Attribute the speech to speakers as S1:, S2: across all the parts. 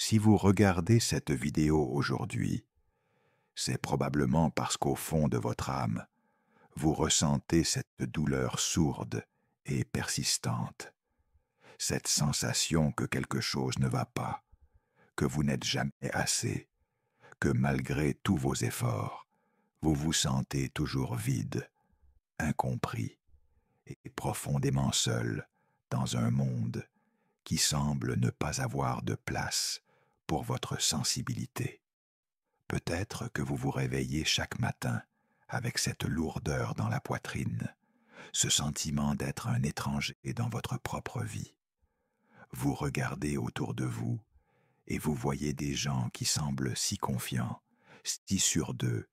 S1: Si vous regardez cette vidéo aujourd'hui, c'est probablement parce qu'au fond de votre âme, vous ressentez cette douleur sourde et persistante, cette sensation que quelque chose ne va pas, que vous n'êtes jamais assez, que malgré tous vos efforts, vous vous sentez toujours vide, incompris et profondément seul dans un monde qui semble ne pas avoir de place pour votre sensibilité. Peut-être que vous vous réveillez chaque matin avec cette lourdeur dans la poitrine, ce sentiment d'être un étranger dans votre propre vie. Vous regardez autour de vous et vous voyez des gens qui semblent si confiants, si sûrs d'eux,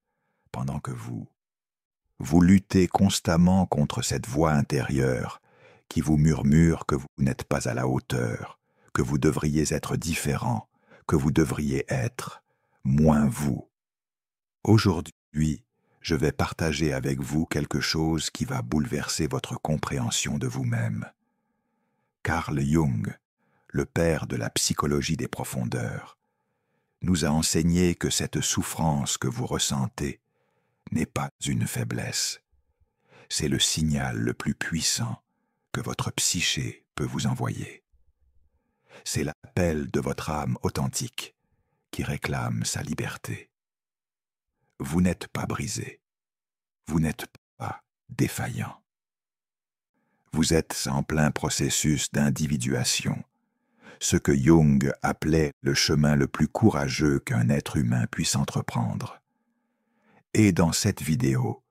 S1: pendant que vous luttez constamment contre cette voix intérieure qui vous murmure que vous n'êtes pas à la hauteur, que vous devriez être différent, que vous devriez être moins vous. Aujourd'hui, je vais partager avec vous quelque chose qui va bouleverser votre compréhension de vous-même. Carl Jung, le père de la psychologie des profondeurs, nous a enseigné que cette souffrance que vous ressentez n'est pas une faiblesse. C'est le signal le plus puissant que votre psyché peut vous envoyer. C'est l'appel de votre âme authentique qui réclame sa liberté. Vous n'êtes pas brisé. Vous n'êtes pas défaillant. Vous êtes en plein processus d'individuation, ce que Jung appelait le chemin le plus courageux qu'un être humain puisse entreprendre. Et dans cette vidéo,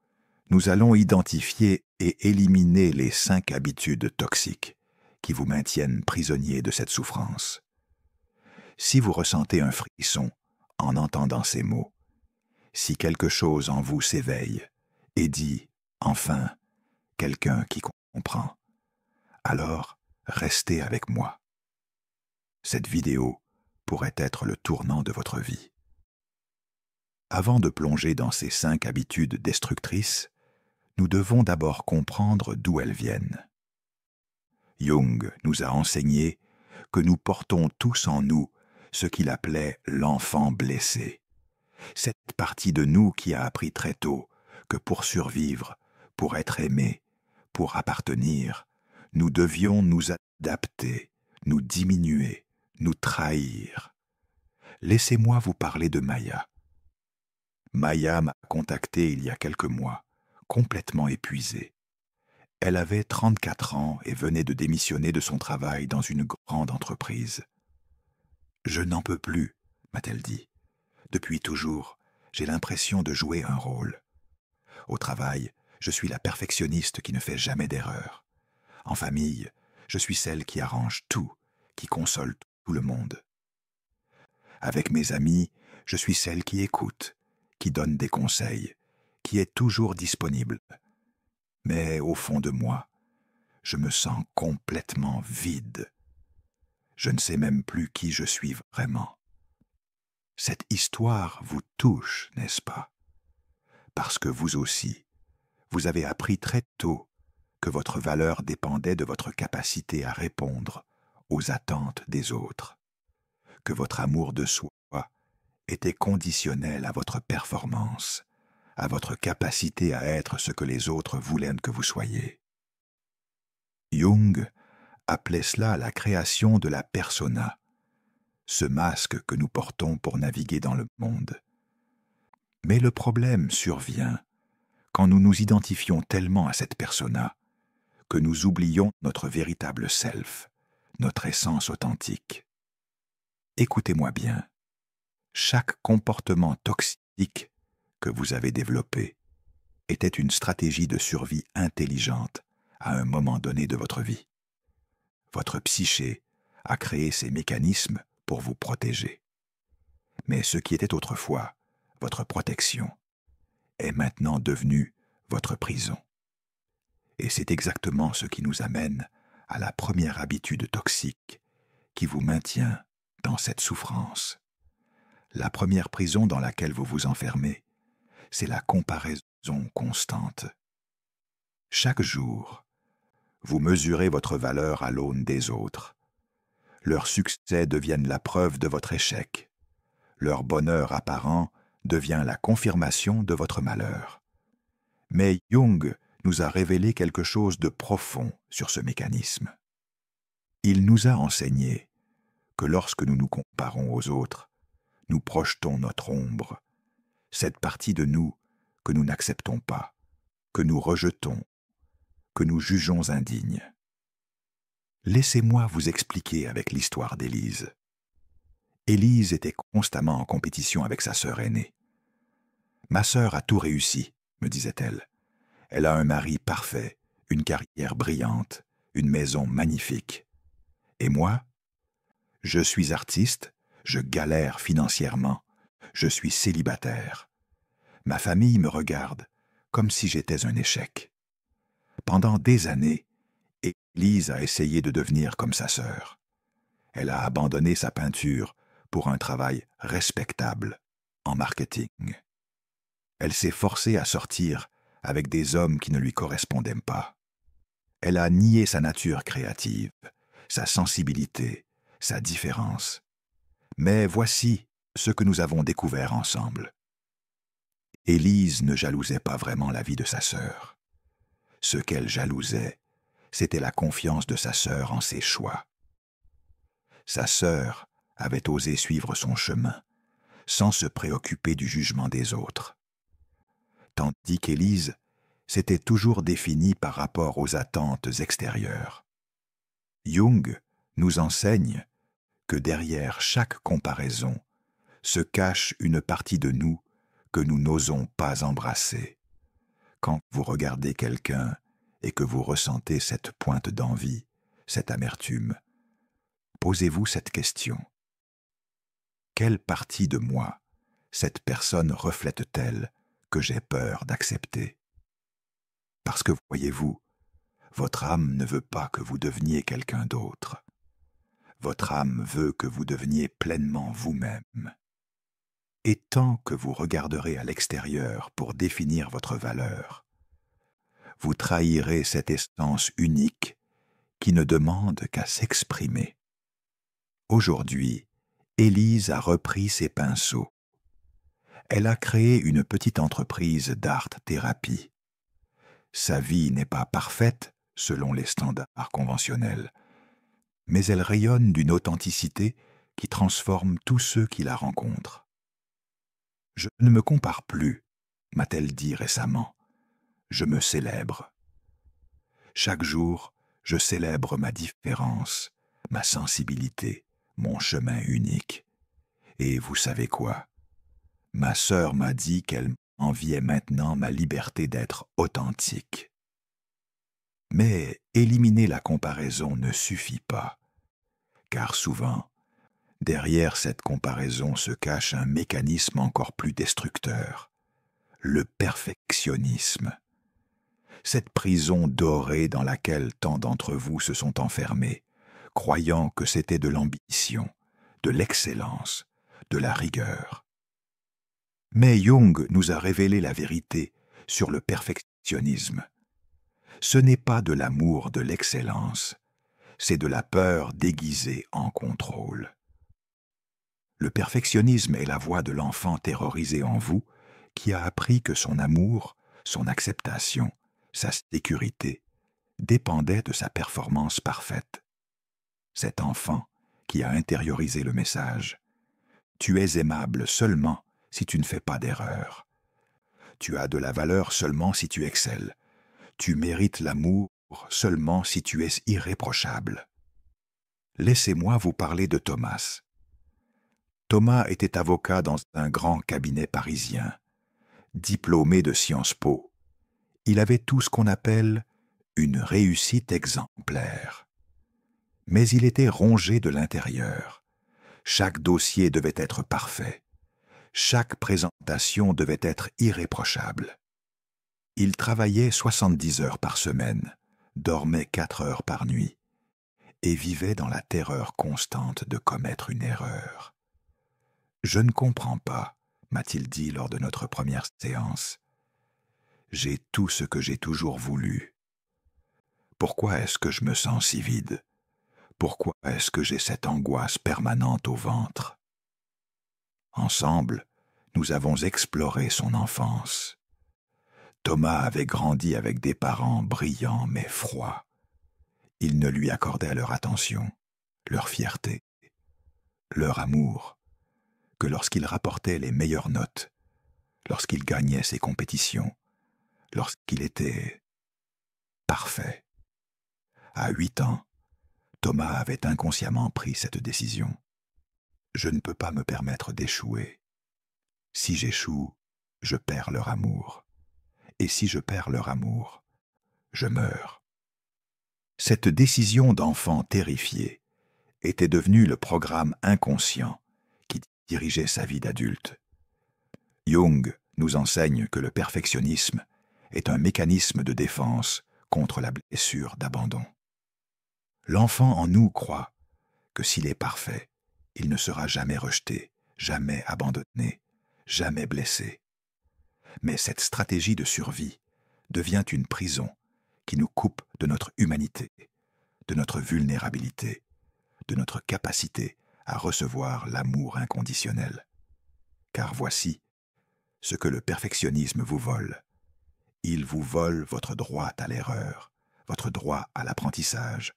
S1: nous allons identifier et éliminer les 5 habitudes toxiques qui vous maintiennent prisonnier de cette souffrance. Si vous ressentez un frisson en entendant ces mots, si quelque chose en vous s'éveille et dit « enfin, quelqu'un qui comprend », alors restez avec moi. Cette vidéo pourrait être le tournant de votre vie. Avant de plonger dans ces 5 habitudes destructrices, nous devons d'abord comprendre d'où elles viennent. Jung nous a enseigné que nous portons tous en nous ce qu'il appelait l'enfant blessé. Cette partie de nous qui a appris très tôt que pour survivre, pour être aimé, pour appartenir, nous devions nous adapter, nous diminuer, nous trahir. Laissez-moi vous parler de Maya. Maya m'a contacté il y a quelques mois, complètement épuisée. Elle avait 34 ans et venait de démissionner de son travail dans une grande entreprise. « Je n'en peux plus », m'a-t-elle dit. « Depuis toujours, j'ai l'impression de jouer un rôle. Au travail, je suis la perfectionniste qui ne fait jamais d'erreur. En famille, je suis celle qui arrange tout, qui console tout le monde. Avec mes amis, je suis celle qui écoute, qui donne des conseils, qui est toujours disponible. Mais au fond de moi, je me sens complètement vide. Je ne sais même plus qui je suis vraiment. » Cette histoire vous touche, n'est-ce pas? Parce que vous aussi, vous avez appris très tôt que votre valeur dépendait de votre capacité à répondre aux attentes des autres, que votre amour de soi était conditionnel à votre performance, à votre capacité à être ce que les autres voulaient que vous soyez. Jung appelait cela la création de la persona, ce masque que nous portons pour naviguer dans le monde. Mais le problème survient quand nous nous identifions tellement à cette persona que nous oublions notre véritable self, notre essence authentique. Écoutez-moi bien, chaque comportement toxique que vous avez développé était une stratégie de survie intelligente à un moment donné de votre vie. Votre psyché a créé ces mécanismes pour vous protéger. Mais ce qui était autrefois votre protection est maintenant devenu votre prison. Et c'est exactement ce qui nous amène à la première habitude toxique qui vous maintient dans cette souffrance. La première prison dans laquelle vous vous enfermez, c'est la comparaison constante. Chaque jour, vous mesurez votre valeur à l'aune des autres. Leurs succès deviennent la preuve de votre échec. Leur bonheur apparent devient la confirmation de votre malheur. Mais Jung nous a révélé quelque chose de profond sur ce mécanisme. Il nous a enseigné que lorsque nous nous comparons aux autres, nous projetons notre ombre, cette partie de nous que nous n'acceptons pas, que nous rejetons, que nous jugeons indigne. Laissez-moi vous expliquer avec l'histoire d'Élise. Élise était constamment en compétition avec sa sœur aînée. « Ma sœur a tout réussi, me disait-elle. Elle a un mari parfait, une carrière brillante, une maison magnifique. Et moi, je suis artiste, je galère financièrement, je suis célibataire. Ma famille me regarde comme si j'étais un échec. » Pendant des années, Élise a essayé de devenir comme sa sœur. Elle a abandonné sa peinture pour un travail respectable en marketing. Elle s'est forcée à sortir avec des hommes qui ne lui correspondaient pas. Elle a nié sa nature créative, sa sensibilité, sa différence. Mais voici ce que nous avons découvert ensemble. Élise ne jalousait pas vraiment la vie de sa sœur. Ce qu'elle jalousait, c'était la confiance de sa sœur en ses choix. Sa sœur avait osé suivre son chemin, sans se préoccuper du jugement des autres. Tandis qu'Élise s'était toujours définie par rapport aux attentes extérieures. Jung nous enseigne que derrière chaque comparaison se cache une partie de nous que nous n'osons pas embrasser. Quand vous regardez quelqu'un et que vous ressentez cette pointe d'envie, cette amertume, posez-vous cette question. Quelle partie de moi cette personne reflète-t-elle que j'ai peur d'accepter? Parce que, voyez-vous, votre âme ne veut pas que vous deveniez quelqu'un d'autre. Votre âme veut que vous deveniez pleinement vous-même. Et tant que vous regarderez à l'extérieur pour définir votre valeur, vous trahirez cette essence unique qui ne demande qu'à s'exprimer. Aujourd'hui, Élise a repris ses pinceaux. Elle a créé une petite entreprise d'art-thérapie. Sa vie n'est pas parfaite selon les standards conventionnels, mais elle rayonne d'une authenticité qui transforme tous ceux qui la rencontrent. « Je ne me compare plus », m'a-t-elle dit récemment. « Je me célèbre. Chaque jour, je célèbre ma différence, ma sensibilité, mon chemin unique. Et vous savez quoi? Ma sœur m'a dit qu'elle enviait maintenant ma liberté d'être authentique. » Mais éliminer la comparaison ne suffit pas, car souvent, derrière cette comparaison se cache un mécanisme encore plus destructeur, le perfectionnisme. Cette prison dorée dans laquelle tant d'entre vous se sont enfermés, croyant que c'était de l'ambition, de l'excellence, de la rigueur. Mais Jung nous a révélé la vérité sur le perfectionnisme. Ce n'est pas de l'amour de l'excellence, c'est de la peur déguisée en contrôle. Le perfectionnisme est la voix de l'enfant terrorisé en vous qui a appris que son amour, son acceptation, sa sécurité dépendaient de sa performance parfaite. Cet enfant qui a intériorisé le message « Tu es aimable seulement si tu ne fais pas d'erreur. Tu as de la valeur seulement si tu excelles. Tu mérites l'amour seulement si tu es irréprochable. » Laissez-moi vous parler de Thomas. Thomas était avocat dans un grand cabinet parisien, diplômé de Sciences Po. Il avait tout ce qu'on appelle une réussite exemplaire. Mais il était rongé de l'intérieur. Chaque dossier devait être parfait. Chaque présentation devait être irréprochable. Il travaillait 70 heures par semaine, dormait 4 heures par nuit et vivait dans la terreur constante de commettre une erreur. « Je ne comprends pas », m'a-t-il dit lors de notre première séance. « J'ai tout ce que j'ai toujours voulu. Pourquoi est-ce que je me sens si vide? Pourquoi est-ce que j'ai cette angoisse permanente au ventre? Ensemble, nous avons exploré son enfance. Thomas avait grandi avec des parents brillants mais froids. Ils ne lui accordaient leur attention, leur fierté, leur amour, que lorsqu'il rapportait les meilleures notes, lorsqu'il gagnait ses compétitions, lorsqu'il était parfait. À 8 ans, Thomas avait inconsciemment pris cette décision. Je ne peux pas me permettre d'échouer. Si j'échoue, je perds leur amour. Et si je perds leur amour, je meurs. Cette décision d'enfant terrifié était devenue le programme inconscient qui dirigeait sa vie d'adulte. Jung nous enseigne que le perfectionnisme est un mécanisme de défense contre la blessure d'abandon. L'enfant en nous croit que s'il est parfait, il ne sera jamais rejeté, jamais abandonné, jamais blessé. Mais cette stratégie de survie devient une prison qui nous coupe de notre humanité, de notre vulnérabilité, de notre capacité à recevoir l'amour inconditionnel. Car voici ce que le perfectionnisme vous vole. Il vous vole votre droit à l'erreur, votre droit à l'apprentissage,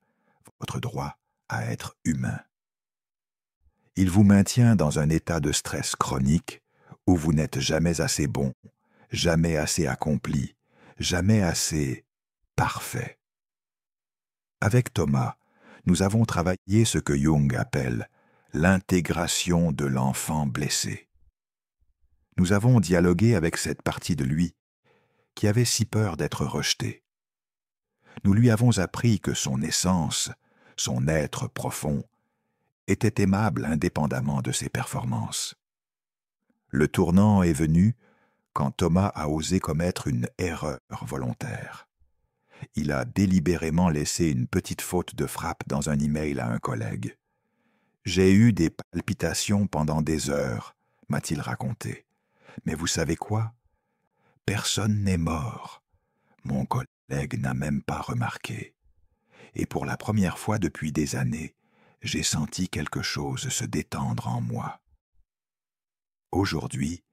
S1: votre droit à être humain. Il vous maintient dans un état de stress chronique où vous n'êtes jamais assez bon, jamais assez accompli, jamais assez parfait. Avec Thomas, nous avons travaillé ce que Jung appelle l'intégration de l'enfant blessé. Nous avons dialogué avec cette partie de lui qui avait si peur d'être rejetée. Nous lui avons appris que son essence, son être profond, était aimable indépendamment de ses performances. Le tournant est venu quand Thomas a osé commettre une erreur volontaire. Il a délibérément laissé une petite faute de frappe dans un email à un collègue. « J'ai eu des palpitations pendant des heures », m'a-t-il raconté. « Mais vous savez quoi? Personne n'est mort. Mon collègue n'a même pas remarqué. Et pour la première fois depuis des années, j'ai senti quelque chose se détendre en moi. » Aujourd'hui,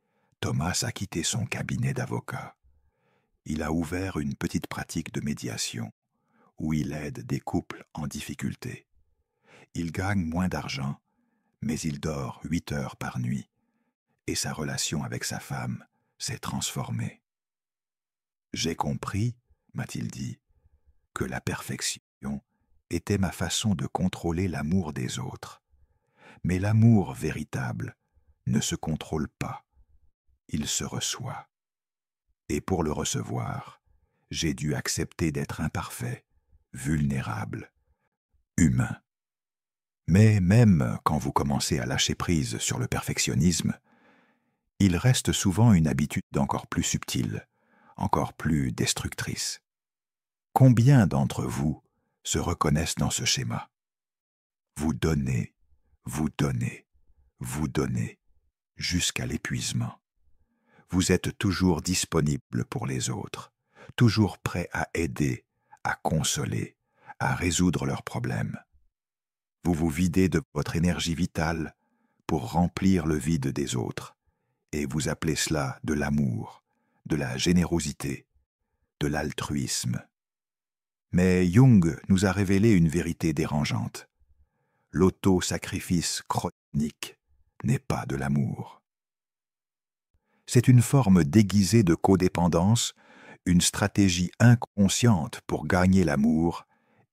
S1: Thomas a quitté son cabinet d'avocat. Il a ouvert une petite pratique de médiation, où il aide des couples en difficulté. Il gagne moins d'argent, mais il dort 8 heures par nuit, et sa relation avec sa femme s'est transformée. « J'ai compris, m'a-t-il dit, que la perfection était ma façon de contrôler l'amour des autres. Mais l'amour véritable ne se contrôle pas, il se reçoit. Et pour le recevoir, j'ai dû accepter d'être imparfait, vulnérable, humain. Mais même quand vous commencez à lâcher prise sur le perfectionnisme, il reste souvent une habitude encore plus subtile, encore plus destructrice. Combien d'entre vous se reconnaissent dans ce schéma? Vous donnez, vous donnez, vous donnez, jusqu'à l'épuisement. Vous êtes toujours disponible pour les autres, toujours prêt à aider, à consoler, à résoudre leurs problèmes. Vous vous videz de votre énergie vitale pour remplir le vide des autres, et vous appelez cela de l'amour, de la générosité, de l'altruisme. Mais Jung nous a révélé une vérité dérangeante. L'auto-sacrifice chronique n'est pas de l'amour. C'est une forme déguisée de codépendance, une stratégie inconsciente pour gagner l'amour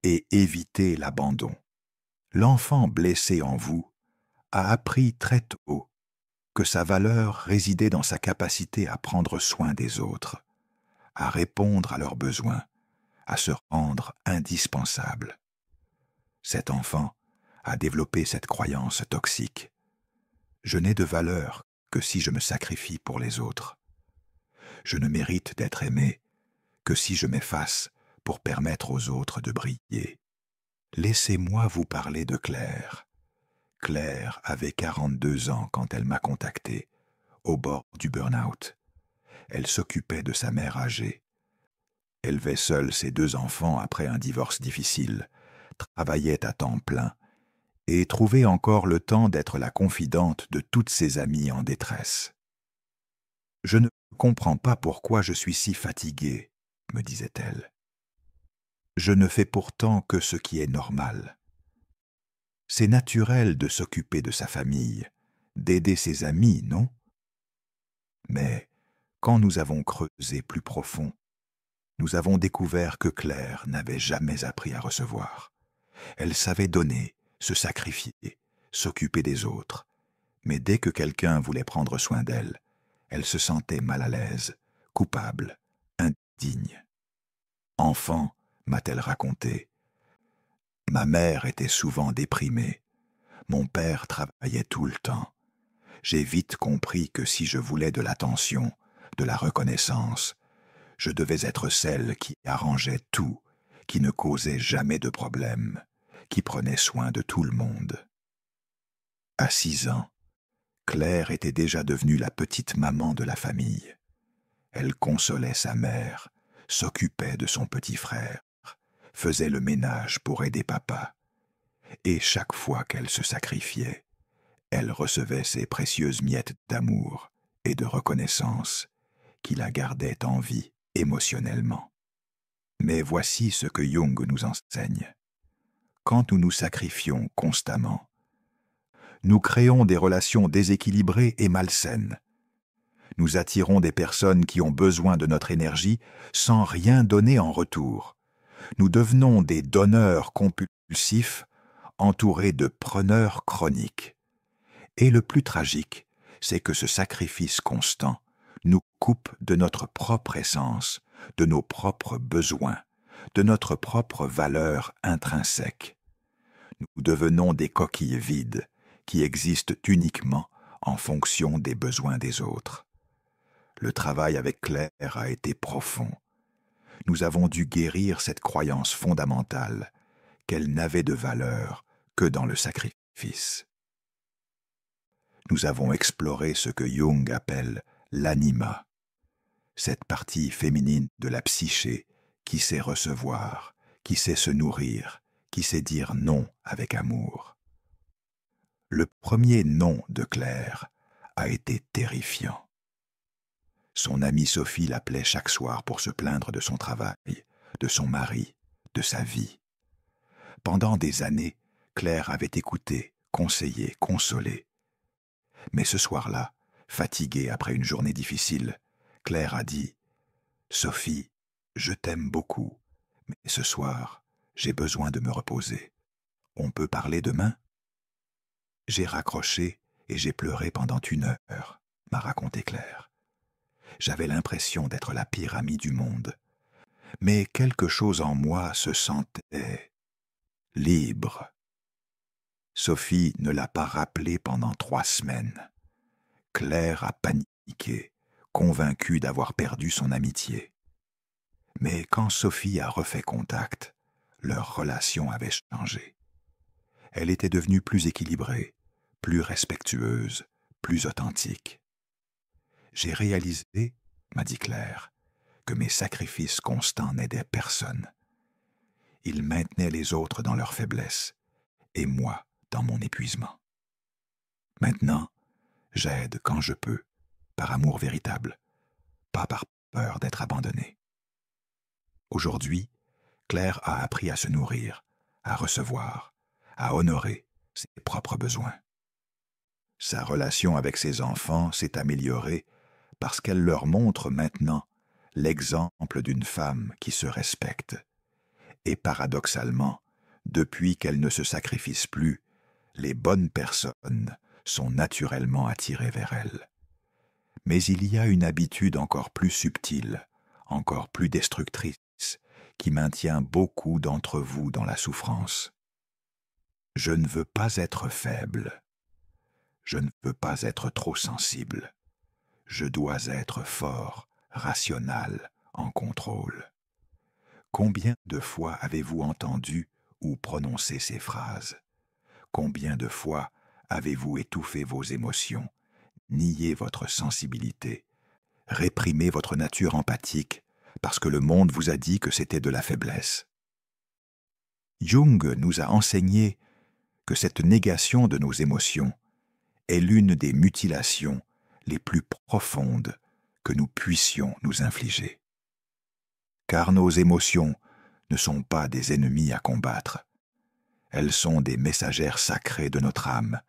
S1: et éviter l'abandon. L'enfant blessé en vous a appris très tôt que sa valeur résidait dans sa capacité à prendre soin des autres, à répondre à leurs besoins, à se rendre indispensable. Cet enfant a développé cette croyance toxique. Je n'ai de valeur que si je me sacrifie pour les autres. Je ne mérite d'être aimé que si je m'efface pour permettre aux autres de briller. Laissez-moi vous parler de Claire. Claire avait 42 ans quand elle m'a contacté, au bord du burn-out. Elle s'occupait de sa mère âgée. Élevait seule ses 2 enfants après un divorce difficile, travaillait à temps plein et trouvait encore le temps d'être la confidente de toutes ses amies en détresse. « Je ne comprends pas pourquoi je suis si fatiguée, » me disait-elle. « Je ne fais pourtant que ce qui est normal. C'est naturel de s'occuper de sa famille, d'aider ses amis, non? Mais quand nous avons creusé plus profond, nous avons découvert que Claire n'avait jamais appris à recevoir. Elle savait donner, se sacrifier, s'occuper des autres. Mais dès que quelqu'un voulait prendre soin d'elle, elle se sentait mal à l'aise, coupable, indigne. Enfant, m'a-t-elle raconté, ma mère était souvent déprimée. Mon père travaillait tout le temps. J'ai vite compris que si je voulais de l'attention, de la reconnaissance, je devais être celle qui arrangeait tout, qui ne causait jamais de problème, qui prenait soin de tout le monde. À 6 ans, Claire était déjà devenue la petite maman de la famille. Elle consolait sa mère, s'occupait de son petit frère, faisait le ménage pour aider papa. Et chaque fois qu'elle se sacrifiait, elle recevait ces précieuses miettes d'amour et de reconnaissance qui la gardaient en vie émotionnellement. Mais voici ce que Jung nous enseigne. Quand nous nous sacrifions constamment, nous créons des relations déséquilibrées et malsaines. Nous attirons des personnes qui ont besoin de notre énergie sans rien donner en retour. Nous devenons des donneurs compulsifs entourés de preneurs chroniques. Et le plus tragique, c'est que ce sacrifice constant nous coupe de notre propre essence, de nos propres besoins, de notre propre valeur intrinsèque. Nous devenons des coquilles vides qui existent uniquement en fonction des besoins des autres. Le travail avec Claire a été profond. Nous avons dû guérir cette croyance fondamentale qu'elle n'avait de valeur que dans le sacrifice. Nous avons exploré ce que Jung appelle l'anima, cette partie féminine de la psyché qui sait recevoir, qui sait se nourrir, qui sait dire non avec amour. Le premier non de Claire a été terrifiant. Son amie Sophie l'appelait chaque soir pour se plaindre de son travail, de son mari, de sa vie. Pendant des années, Claire avait écouté, conseillé, consolé. Mais ce soir-là, fatiguée après une journée difficile, Claire a dit « Sophie, je t'aime beaucoup, mais ce soir, j'ai besoin de me reposer. On peut parler demain ?» J'ai raccroché et j'ai pleuré pendant 1 heure, m'a raconté Claire. J'avais l'impression d'être la pire amie du monde. Mais quelque chose en moi se sentait libre. Sophie ne l'a pas rappelé pendant 3 semaines. Claire a paniqué, convaincue d'avoir perdu son amitié. Mais quand Sophie a refait contact, leur relation avait changé. Elle était devenue plus équilibrée, plus respectueuse, plus authentique. J'ai réalisé, m'a dit Claire, que mes sacrifices constants n'aidaient personne. Ils maintenaient les autres dans leur faiblesse, et moi dans mon épuisement. Maintenant, j'aide quand je peux, par amour véritable, pas par peur d'être abandonnée. Aujourd'hui, Claire a appris à se nourrir, à recevoir, à honorer ses propres besoins. Sa relation avec ses enfants s'est améliorée parce qu'elle leur montre maintenant l'exemple d'une femme qui se respecte. Et paradoxalement, depuis qu'elle ne se sacrifie plus, les bonnes personnes sont naturellement attirées vers elle. Mais il y a une habitude encore plus subtile, encore plus destructrice, qui maintient beaucoup d'entre vous dans la souffrance. Je ne veux pas être faible. Je ne veux pas être trop sensible. Je dois être fort, rationnel, en contrôle. Combien de fois avez-vous entendu ou prononcé ces phrases? Combien de fois avez-vous étouffé vos émotions, nié votre sensibilité, réprimé votre nature empathique parce que le monde vous a dit que c'était de la faiblesse? Jung nous a enseigné que cette négation de nos émotions est l'une des mutilations les plus profondes que nous puissions nous infliger. Car nos émotions ne sont pas des ennemis à combattre. Elles sont des messagères sacrées de notre âme,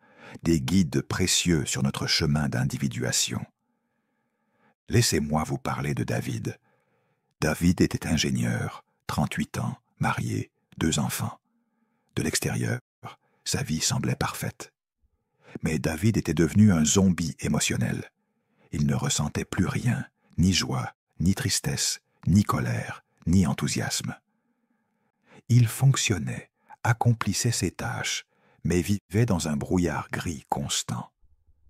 S1: des guides précieux sur notre chemin d'individuation. Laissez-moi vous parler de David. David était ingénieur, 38 ans, marié, 2 enfants. De l'extérieur, sa vie semblait parfaite. Mais David était devenu un zombie émotionnel. Il ne ressentait plus rien, ni joie, ni tristesse, ni colère, ni enthousiasme. Il fonctionnait, accomplissait ses tâches, mais vivait dans un brouillard gris constant.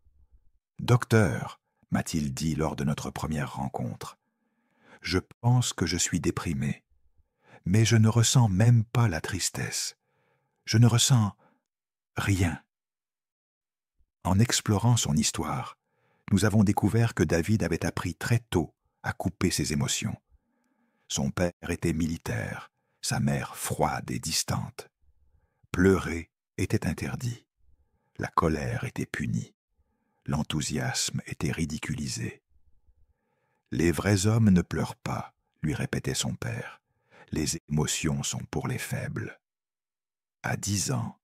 S1: « Docteur, m'a-t-il dit lors de notre première rencontre, je pense que je suis déprimé, mais je ne ressens même pas la tristesse. Je ne ressens rien. » En explorant son histoire, nous avons découvert que David avait appris très tôt à couper ses émotions. Son père était militaire, sa mère froide et distante. Pleurer était interdit. La colère était punie. L'enthousiasme était ridiculisé. « Les vrais hommes ne pleurent pas, » lui répétait son père. « Les émotions sont pour les faibles. » À 10 ans,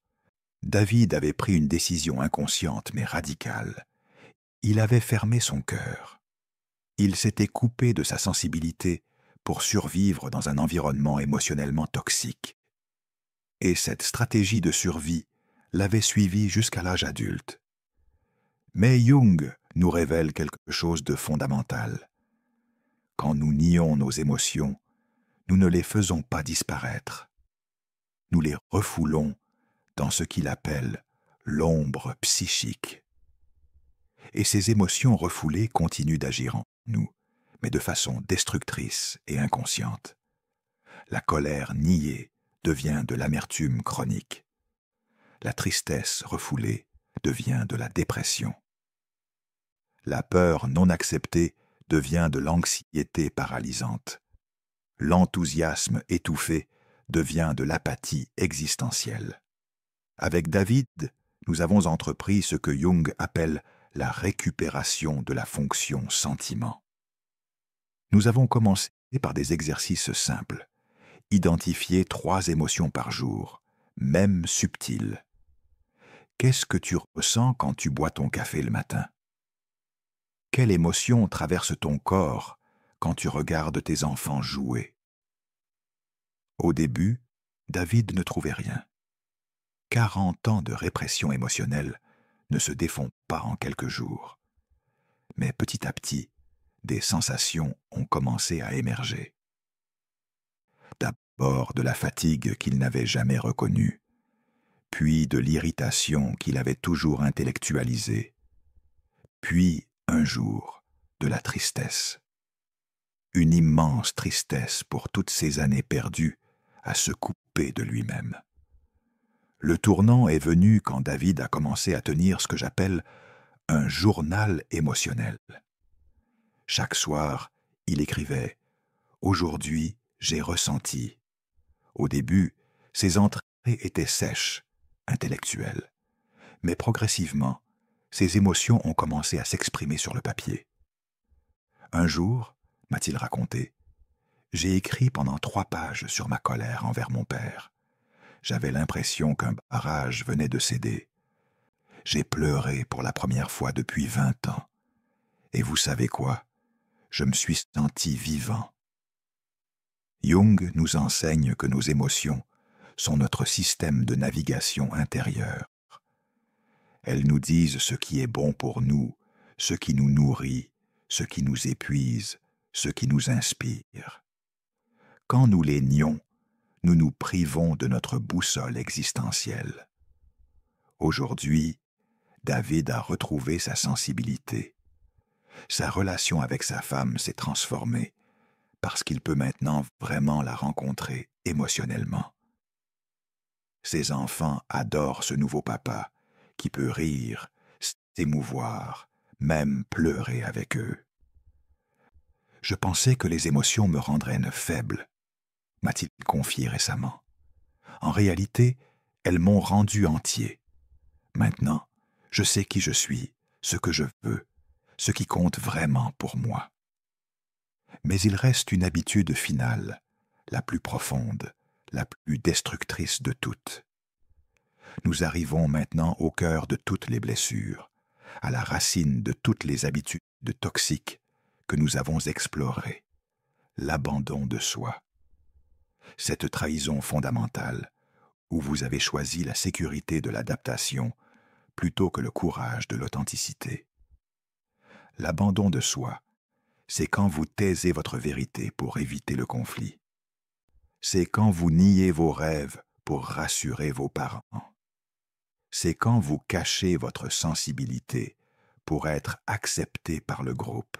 S1: David avait pris une décision inconsciente mais radicale. Il avait fermé son cœur. Il s'était coupé de sa sensibilité pour survivre dans un environnement émotionnellement toxique. Et cette stratégie de survie l'avait suivi jusqu'à l'âge adulte. Mais Jung nous révèle quelque chose de fondamental. Quand nous nions nos émotions, nous ne les faisons pas disparaître. Nous les refoulons dans ce qu'il appelle l'ombre psychique. Et ces émotions refoulées continuent d'agir en nous, mais de façon destructrice et inconsciente. La colère niée devient de l'amertume chronique. La tristesse refoulée devient de la dépression. La peur non acceptée devient de l'anxiété paralysante. L'enthousiasme étouffé devient de l'apathie existentielle. Avec David, nous avons entrepris ce que Jung appelle la récupération de la fonction sentiment. Nous avons commencé par des exercices simples. Identifier 3 émotions par jour, même subtiles. Qu'est-ce que tu ressens quand tu bois ton café le matin? Quelle émotion traverse ton corps quand tu regardes tes enfants jouer? Au début, David ne trouvait rien. 40 ans de répression émotionnelle ne se défont pas en quelques jours. Mais petit à petit, des sensations ont commencé à émerger. D'abord de la fatigue qu'il n'avait jamais reconnue, puis de l'irritation qu'il avait toujours intellectualisée, puis, un jour, de la tristesse. Une immense tristesse pour toutes ces années perdues à se couper de lui-même. Le tournant est venu quand David a commencé à tenir ce que j'appelle un journal émotionnel. Chaque soir, il écrivait « Aujourd'hui, j'ai ressenti ». Au début, ses entrées étaient sèches, intellectuelles. Mais progressivement, ses émotions ont commencé à s'exprimer sur le papier. Un jour, m'a-t-il raconté, j'ai écrit pendant 3 pages sur ma colère envers mon père. J'avais l'impression qu'un barrage venait de céder. J'ai pleuré pour la première fois depuis 20 ans. Et vous savez quoi? Je me suis senti vivant. Jung nous enseigne que nos émotions sont notre système de navigation intérieure. Elles nous disent ce qui est bon pour nous, ce qui nous nourrit, ce qui nous épuise, ce qui nous inspire. Quand nous les nions, nous nous privons de notre boussole existentielle. Aujourd'hui, David a retrouvé sa sensibilité. Sa relation avec sa femme s'est transformée parce qu'il peut maintenant vraiment la rencontrer émotionnellement. Ses enfants adorent ce nouveau papa qui peut rire, s'émouvoir, même pleurer avec eux. Je pensais que les émotions me rendraient faible, m'a-t-il confié récemment. En réalité, elles m'ont rendu entier. Maintenant, je sais qui je suis, ce que je veux, ce qui compte vraiment pour moi. Mais il reste une habitude finale, la plus profonde, la plus destructrice de toutes. Nous arrivons maintenant au cœur de toutes les blessures, à la racine de toutes les habitudes toxiques que nous avons explorées, l'abandon de soi. Cette trahison fondamentale, où vous avez choisi la sécurité de l'adaptation plutôt que le courage de l'authenticité. L'abandon de soi, c'est quand vous taisez votre vérité pour éviter le conflit. C'est quand vous niez vos rêves pour rassurer vos parents. C'est quand vous cachez votre sensibilité pour être accepté par le groupe.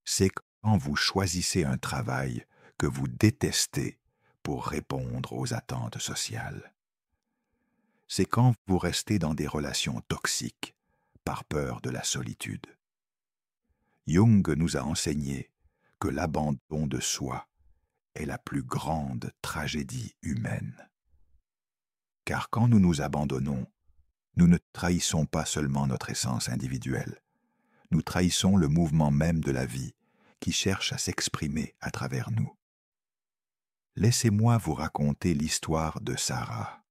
S1: C'est quand vous choisissez un travail que vous détestez pour répondre aux attentes sociales. C'est quand vous restez dans des relations toxiques par peur de la solitude. Jung nous a enseigné que l'abandon de soi est la plus grande tragédie humaine. Car quand nous nous abandonnons, nous ne trahissons pas seulement notre essence individuelle, nous trahissons le mouvement même de la vie qui cherche à s'exprimer à travers nous. Laissez-moi vous raconter l'histoire de Sarah.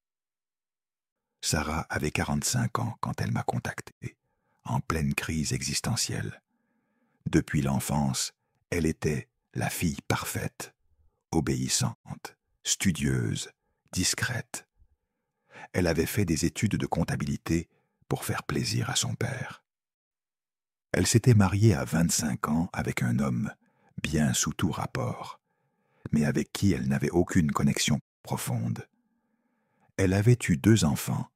S1: Sarah avait 45 ans quand elle m'a contacté, en pleine crise existentielle. Depuis l'enfance, elle était la fille parfaite, obéissante, studieuse, discrète. Elle avait fait des études de comptabilité pour faire plaisir à son père. Elle s'était mariée à 25 ans avec un homme bien sous tout rapport, mais avec qui elle n'avait aucune connexion profonde. Elle avait eu 2 enfants,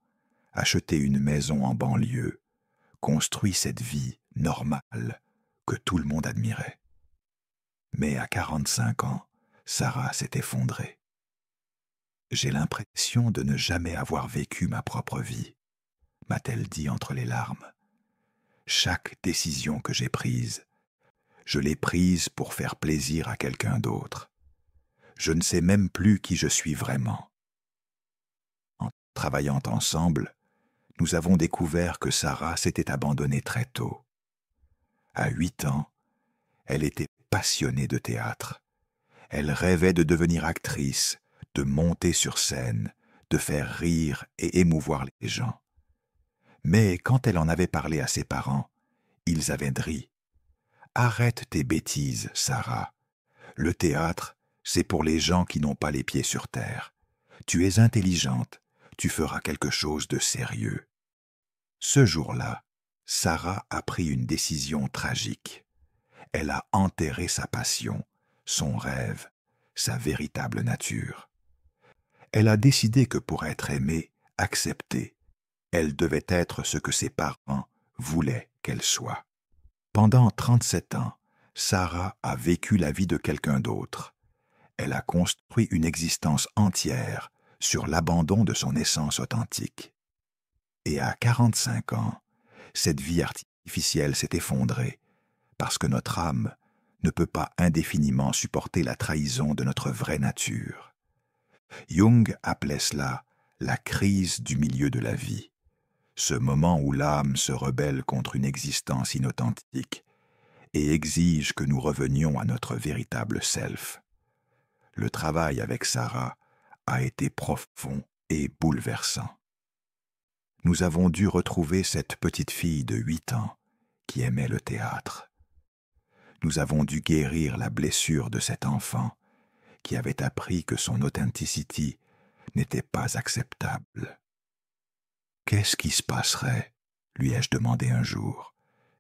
S1: acheté une maison en banlieue, construit cette vie normale que tout le monde admirait. Mais à 45 ans, Sarah s'est effondrée. J'ai l'impression de ne jamais avoir vécu ma propre vie, m'a-t-elle dit entre les larmes. Chaque décision que j'ai prise, je l'ai prise pour faire plaisir à quelqu'un d'autre. Je ne sais même plus qui je suis vraiment. En travaillant ensemble, nous avons découvert que Sarah s'était abandonnée très tôt. À 8 ans, elle était passionnée de théâtre. Elle rêvait de devenir actrice, de monter sur scène, de faire rire et émouvoir les gens. Mais quand elle en avait parlé à ses parents, ils avaient ri. « Arrête tes bêtises, Sarah. Le théâtre, c'est pour les gens qui n'ont pas les pieds sur terre. Tu es intelligente, tu feras quelque chose de sérieux. » Ce jour-là, Sarah a pris une décision tragique. Elle a enterré sa passion, son rêve, sa véritable nature. Elle a décidé que pour être aimée, acceptée, elle devait être ce que ses parents voulaient qu'elle soit. Pendant 37 ans, Sarah a vécu la vie de quelqu'un d'autre. Elle a construit une existence entière sur l'abandon de son essence authentique. Et à 45 ans, cette vie artificielle s'est effondrée parce que notre âme ne peut pas indéfiniment supporter la trahison de notre vraie nature. Jung appelait cela la crise du milieu de la vie, ce moment où l'âme se rebelle contre une existence inauthentique et exige que nous revenions à notre véritable self. Le travail avec Sarah a été profond et bouleversant. Nous avons dû retrouver cette petite fille de 8 ans qui aimait le théâtre. Nous avons dû guérir la blessure de cet enfant qui avait appris que son authenticité n'était pas acceptable. « Qu'est-ce qui se passerait, lui ai-je demandé un jour,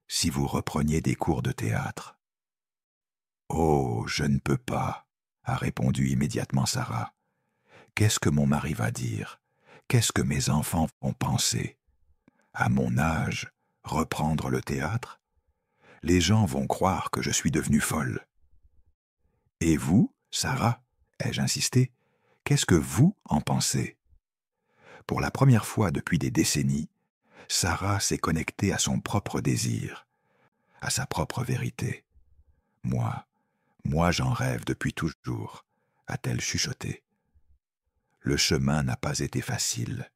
S1: si vous repreniez des cours de théâtre ?»« Oh, je ne peux pas, » a répondu immédiatement Sarah. « Qu'est-ce que mon mari va dire? Qu'est-ce que mes enfants vont penser? À mon âge, reprendre le théâtre? Les gens vont croire que je suis devenue folle. »« Et vous, Sarah, ai-je insisté, qu'est-ce que vous en pensez ?» Pour la première fois depuis des décennies, Sarah s'est connectée à son propre désir, à sa propre vérité. « Moi j'en rêve depuis toujours, » a-t-elle chuchoté. Le chemin n'a pas été facile.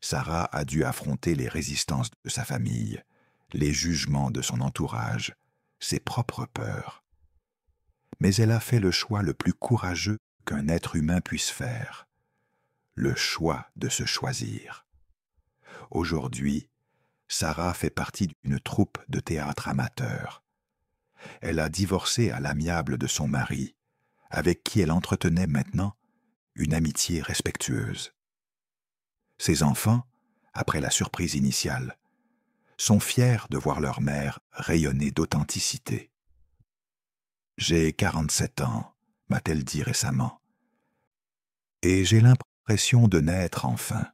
S1: Sarah a dû affronter les résistances de sa famille, les jugements de son entourage, ses propres peurs. Mais elle a fait le choix le plus courageux qu'un être humain puisse faire, le choix de se choisir. Aujourd'hui, Sarah fait partie d'une troupe de théâtre amateur. Elle a divorcé à l'amiable de son mari, avec qui elle entretenait maintenant une amitié respectueuse. Ses enfants, après la surprise initiale, sont fiers de voir leur mère rayonner d'authenticité. « J'ai 47 ans, m'a-t-elle dit récemment, et j'ai l'impression de naître enfin.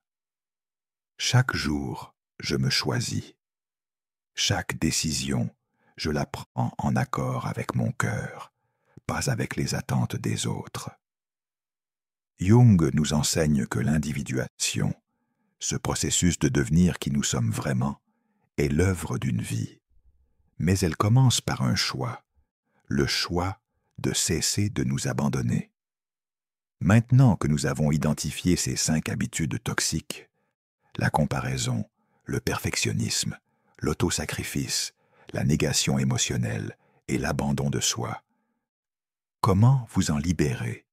S1: Chaque jour, je me choisis. Chaque décision, je la prends en accord avec mon cœur, pas avec les attentes des autres. » Jung nous enseigne que l'individuation, ce processus de devenir qui nous sommes vraiment, est l'œuvre d'une vie. Mais elle commence par un choix, le choix de cesser de nous abandonner. Maintenant que nous avons identifié ces 5 habitudes toxiques, la comparaison, le perfectionnisme, l'autosacrifice, la négation émotionnelle et l'abandon de soi, comment vous en libérer?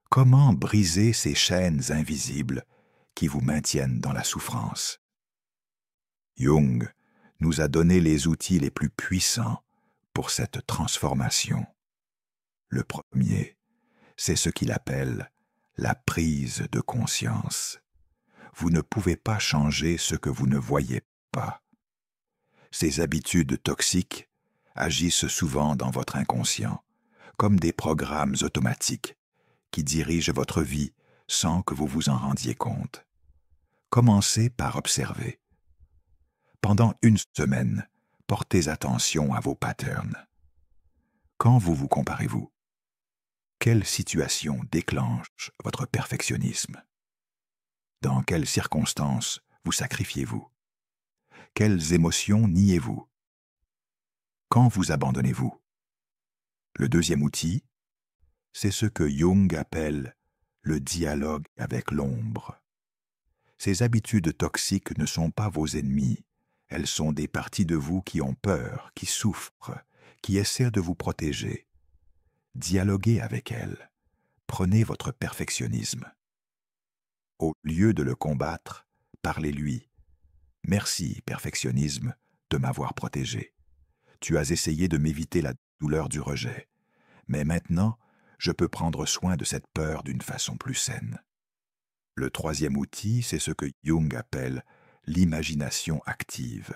S1: Comment briser ces chaînes invisibles qui vous maintiennent dans la souffrance? Jung nous a donné les outils les plus puissants pour cette transformation. Le premier, c'est ce qu'il appelle la prise de conscience. Vous ne pouvez pas changer ce que vous ne voyez pas. Ces habitudes toxiques agissent souvent dans votre inconscient, comme des programmes automatiques qui dirigent votre vie sans que vous vous en rendiez compte. Commencez par observer. Pendant une semaine, portez attention à vos patterns. Quand vous comparez-vous? Quelle situation déclenche votre perfectionnisme? Dans quelles circonstances vous sacrifiez-vous? Quelles émotions niez-vous? Quand vous abandonnez-vous? Le deuxième outil, c'est ce que Jung appelle le dialogue avec l'ombre. Ces habitudes toxiques ne sont pas vos ennemis, elles sont des parties de vous qui ont peur, qui souffrent, qui essaient de vous protéger. Dialoguez avec elles, prenez votre perfectionnisme. Au lieu de le combattre, parlez-lui. « Merci, perfectionnisme, de m'avoir protégé. Tu as essayé de m'éviter la douleur du rejet. Mais maintenant, je peux prendre soin de cette peur d'une façon plus saine. » Le troisième outil, c'est ce que Jung appelle l'imagination active.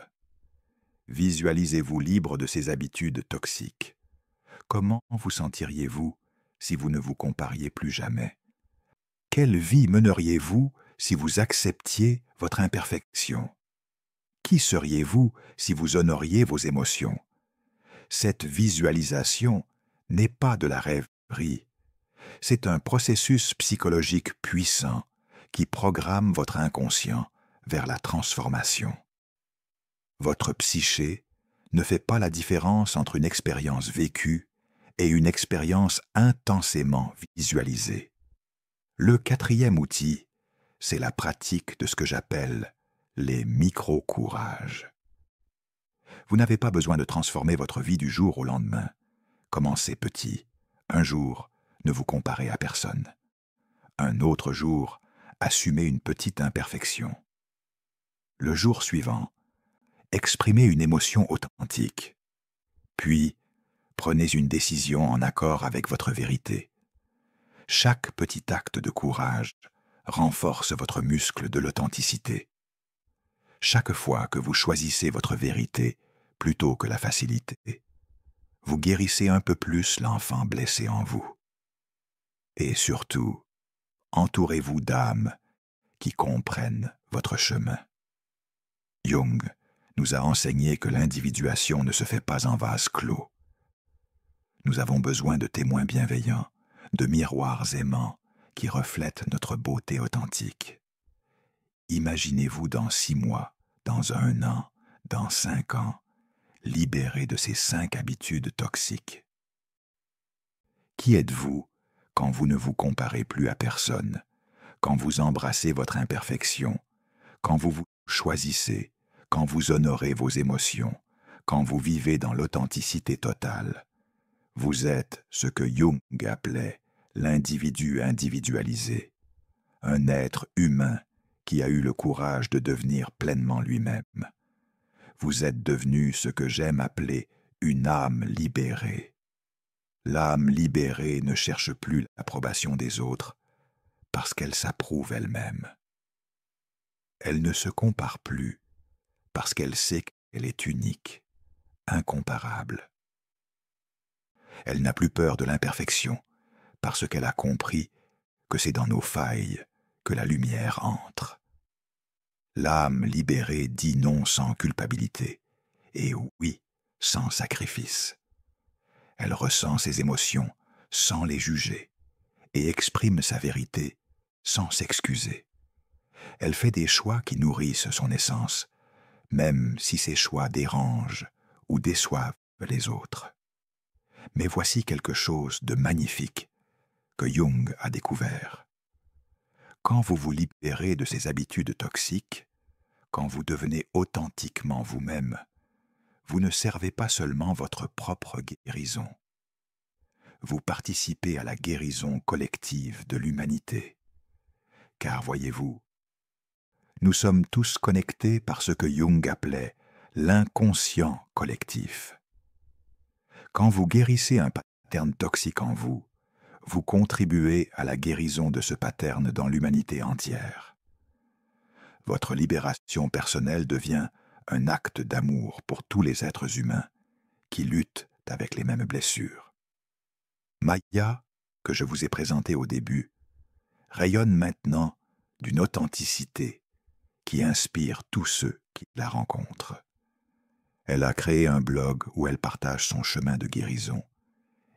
S1: Visualisez-vous libre de ces habitudes toxiques. Comment vous sentiriez-vous si vous ne vous compariez plus jamais? Quelle vie meneriez-vous si vous acceptiez votre imperfection? Qui seriez-vous si vous honoriez vos émotions? Cette visualisation n'est pas de la rêverie. C'est un processus psychologique puissant qui programme votre inconscient vers la transformation. Votre psyché ne fait pas la différence entre une expérience vécue et une expérience intensément visualisée. Le quatrième outil, c'est la pratique de ce que j'appelle les micro-courages. Vous n'avez pas besoin de transformer votre vie du jour au lendemain. Commencez petit. Un jour, ne vous comparez à personne. Un autre jour, assumez une petite imperfection. Le jour suivant, exprimez une émotion authentique. Puis, prenez une décision en accord avec votre vérité. Chaque petit acte de courage renforce votre muscle de l'authenticité. Chaque fois que vous choisissez votre vérité plutôt que la facilité, vous guérissez un peu plus l'enfant blessé en vous. Et surtout, entourez-vous d'âmes qui comprennent votre chemin. Jung nous a enseigné que l'individuation ne se fait pas en vase clos. Nous avons besoin de témoins bienveillants, de miroirs aimants qui reflètent notre beauté authentique. Imaginez-vous dans 6 mois, dans 1 an, dans 5 ans, libéré de ces 5 habitudes toxiques. Qui êtes-vous quand vous ne vous comparez plus à personne, quand vous embrassez votre imperfection, quand vous vous choisissez, quand vous honorez vos émotions, quand vous vivez dans l'authenticité totale. Vous êtes ce que Jung appelait l'individu individualisé, un être humain qui a eu le courage de devenir pleinement lui-même. Vous êtes devenu ce que j'aime appeler une âme libérée. L'âme libérée ne cherche plus l'approbation des autres parce qu'elle s'approuve elle-même. Elle ne se compare plus parce qu'elle sait qu'elle est unique, incomparable. Elle n'a plus peur de l'imperfection parce qu'elle a compris que c'est dans nos failles que la lumière entre. L'âme libérée dit non sans culpabilité et oui sans sacrifice. Elle ressent ses émotions sans les juger et exprime sa vérité sans s'excuser. Elle fait des choix qui nourrissent son essence, même si ces choix dérangent ou déçoivent les autres. Mais voici quelque chose de magnifique que Jung a découvert. Quand vous vous libérez de ces habitudes toxiques, quand vous devenez authentiquement vous-même, vous ne servez pas seulement votre propre guérison. Vous participez à la guérison collective de l'humanité. Car voyez-vous, nous sommes tous connectés par ce que Jung appelait l'inconscient collectif. Quand vous guérissez un pattern toxique en vous, vous contribuez à la guérison de ce pattern dans l'humanité entière. Votre libération personnelle devient un acte d'amour pour tous les êtres humains qui luttent avec les mêmes blessures. Maya, que je vous ai présentée au début, rayonne maintenant d'une authenticité qui inspire tous ceux qui la rencontrent. Elle a créé un blog où elle partage son chemin de guérison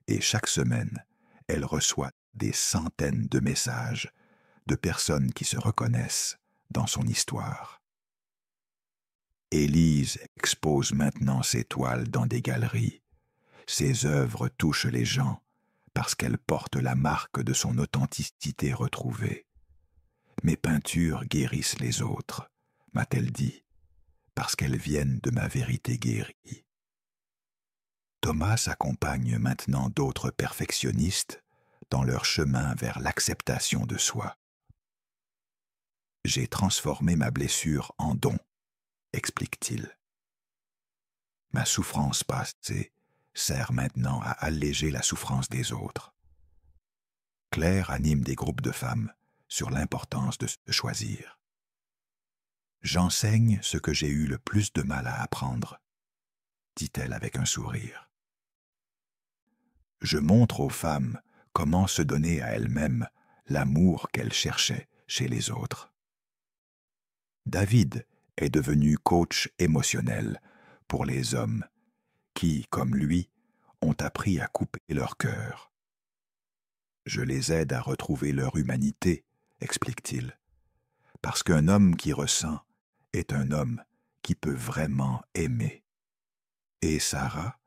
S1: et chaque semaine, elle reçoit des centaines de messages de personnes qui se reconnaissent dans son histoire. Élise expose maintenant ses toiles dans des galeries. Ses œuvres touchent les gens parce qu'elles portent la marque de son authenticité retrouvée. Mes peintures guérissent les autres, m'a-t-elle dit, parce qu'elles viennent de ma vérité guérie. Thomas accompagne maintenant d'autres perfectionnistes dans leur chemin vers l'acceptation de soi. J'ai transformé ma blessure en don, explique-t-il. Ma souffrance passée sert maintenant à alléger la souffrance des autres. Claire anime des groupes de femmes sur l'importance de se choisir. J'enseigne ce que j'ai eu le plus de mal à apprendre, dit-elle avec un sourire. Je montre aux femmes comment se donner à elles-mêmes l'amour qu'elles cherchaient chez les autres. David est devenu coach émotionnel pour les hommes qui, comme lui, ont appris à couper leur cœur. Je les aide à retrouver leur humanité, explique-t-il, parce qu'un homme qui ressent est un homme qui peut vraiment aimer. Et Sarah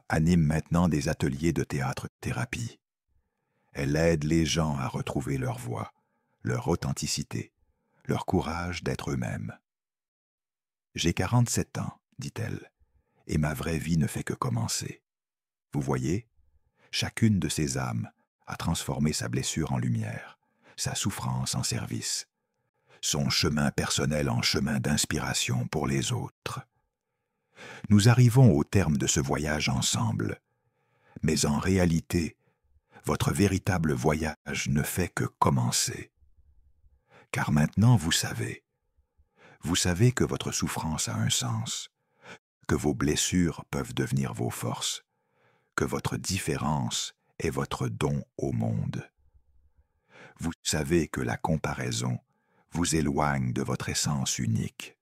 S1: anime maintenant des ateliers de théâtre-thérapie. Elle aide les gens à retrouver leur voix, leur authenticité, leur courage d'être eux-mêmes. J'ai 47 ans, dit-elle, et ma vraie vie ne fait que commencer. Vous voyez, chacune de ces âmes a transformé sa blessure en lumière, sa souffrance en service, son chemin personnel en chemin d'inspiration pour les autres. Nous arrivons au terme de ce voyage ensemble, mais en réalité, votre véritable voyage ne fait que commencer. Car maintenant vous savez que votre souffrance a un sens, que vos blessures peuvent devenir vos forces, que votre différence est votre don au monde. Vous savez que la comparaison vous éloigne de votre essence unique,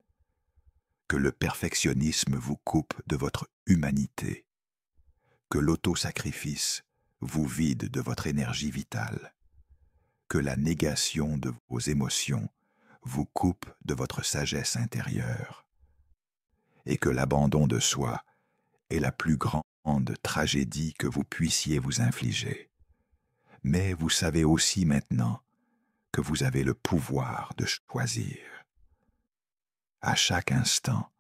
S1: que le perfectionnisme vous coupe de votre humanité, que l'autosacrifice vous vide de votre énergie vitale, que la négation de vos émotions vous coupe de votre sagesse intérieure, et que l'abandon de soi est la plus grande tragédie que vous puissiez vous infliger. Mais vous savez aussi maintenant que vous avez le pouvoir de choisir. À chaque instant,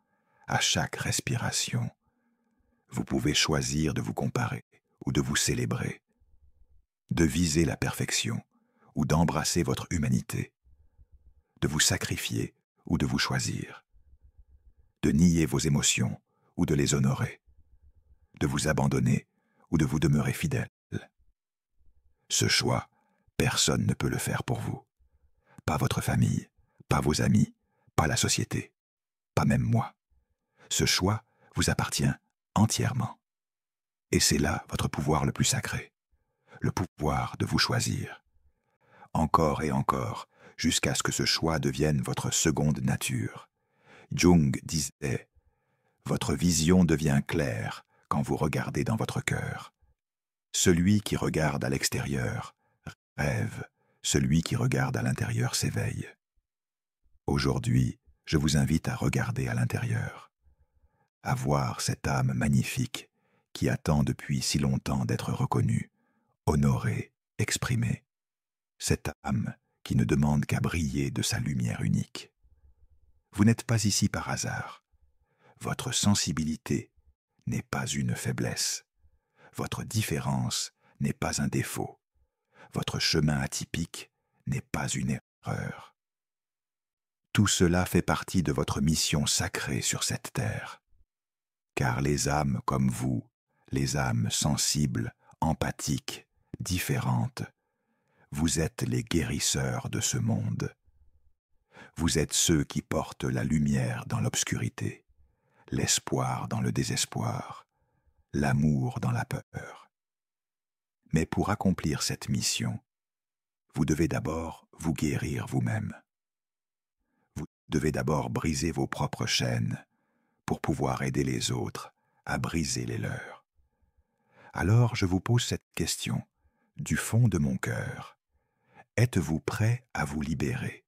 S1: à chaque respiration, vous pouvez choisir de vous comparer ou de vous célébrer, de viser la perfection ou d'embrasser votre humanité, de vous sacrifier ou de vous choisir, de nier vos émotions ou de les honorer, de vous abandonner ou de vous demeurer fidèle. Ce choix, personne ne peut le faire pour vous. Pas votre famille, pas vos amis, pas la société, pas même moi. Ce choix vous appartient entièrement. Et c'est là votre pouvoir le plus sacré, le pouvoir de vous choisir. Encore et encore, jusqu'à ce que ce choix devienne votre seconde nature. Jung disait « Votre vision devient claire quand vous regardez dans votre cœur. Celui qui regarde à l'extérieur rêve, celui qui regarde à l'intérieur s'éveille. » Aujourd'hui, je vous invite à regarder à l'intérieur, à voir cette âme magnifique qui attend depuis si longtemps d'être reconnue, honorée, exprimée. Cette âme qui ne demande qu'à briller de sa lumière unique. Vous n'êtes pas ici par hasard. Votre sensibilité n'est pas une faiblesse. Votre différence n'est pas un défaut. Votre chemin atypique n'est pas une erreur. Tout cela fait partie de votre mission sacrée sur cette terre. Car les âmes comme vous, les âmes sensibles, empathiques, différentes, vous êtes les guérisseurs de ce monde. Vous êtes ceux qui portent la lumière dans l'obscurité, l'espoir dans le désespoir, l'amour dans la peur. Mais pour accomplir cette mission, vous devez d'abord vous guérir vous-même. Vous devez d'abord briser vos propres chaînes pour pouvoir aider les autres à briser les leurs. Alors je vous pose cette question du fond de mon cœur. Êtes-vous prêt à vous libérer?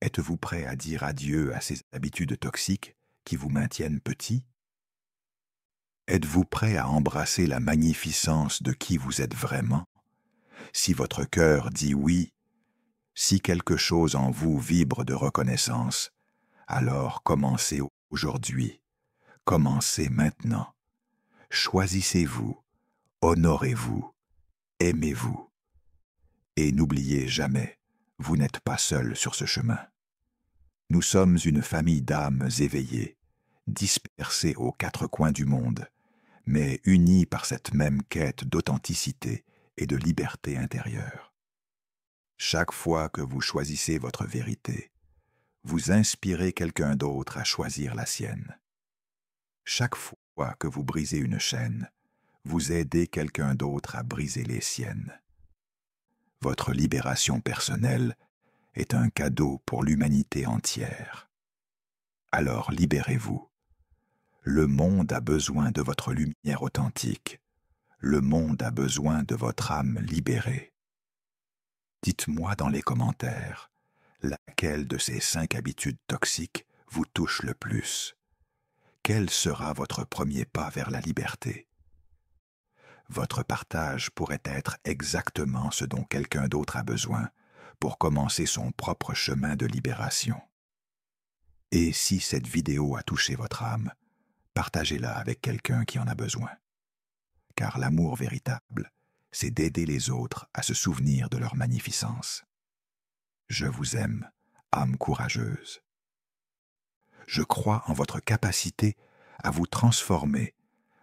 S1: Êtes-vous prêt à dire adieu à ces habitudes toxiques qui vous maintiennent petit? Êtes-vous prêt à embrasser la magnificence de qui vous êtes vraiment? Si votre cœur dit oui, si quelque chose en vous vibre de reconnaissance, alors commencez aujourd'hui, commencez maintenant. Choisissez-vous, honorez-vous, aimez-vous. Et n'oubliez jamais, vous n'êtes pas seul sur ce chemin. Nous sommes une famille d'âmes éveillées, dispersées aux quatre coins du monde, mais unies par cette même quête d'authenticité et de liberté intérieure. Chaque fois que vous choisissez votre vérité, vous inspirez quelqu'un d'autre à choisir la sienne. Chaque fois que vous brisez une chaîne, vous aidez quelqu'un d'autre à briser les siennes. Votre libération personnelle est un cadeau pour l'humanité entière. Alors libérez-vous. Le monde a besoin de votre lumière authentique. Le monde a besoin de votre âme libérée. Dites-moi dans les commentaires, laquelle de ces 5 habitudes toxiques vous touche le plus? Quel sera votre premier pas vers la liberté? Votre partage pourrait être exactement ce dont quelqu'un d'autre a besoin pour commencer son propre chemin de libération. Et si cette vidéo a touché votre âme, partagez-la avec quelqu'un qui en a besoin. Car l'amour véritable, c'est d'aider les autres à se souvenir de leur magnificence. Je vous aime, âme courageuse. Je crois en votre capacité à vous transformer,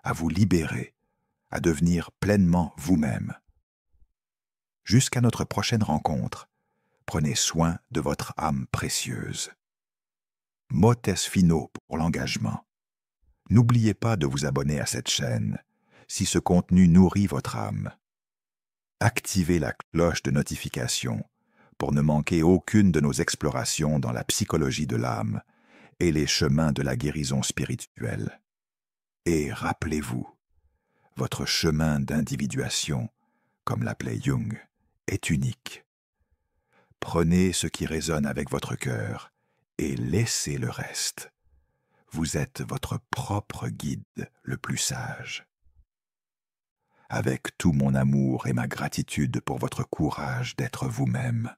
S1: à vous libérer, à devenir pleinement vous-même. Jusqu'à notre prochaine rencontre, prenez soin de votre âme précieuse. Motes fino pour l'engagement. N'oubliez pas de vous abonner à cette chaîne si ce contenu nourrit votre âme. Activez la cloche de notification pour ne manquer aucune de nos explorations dans la psychologie de l'âme et les chemins de la guérison spirituelle. Et rappelez-vous, votre chemin d'individuation, comme l'appelait Jung, est unique. Prenez ce qui résonne avec votre cœur et laissez le reste. Vous êtes votre propre guide le plus sage. Avec tout mon amour et ma gratitude pour votre courage d'être vous-même,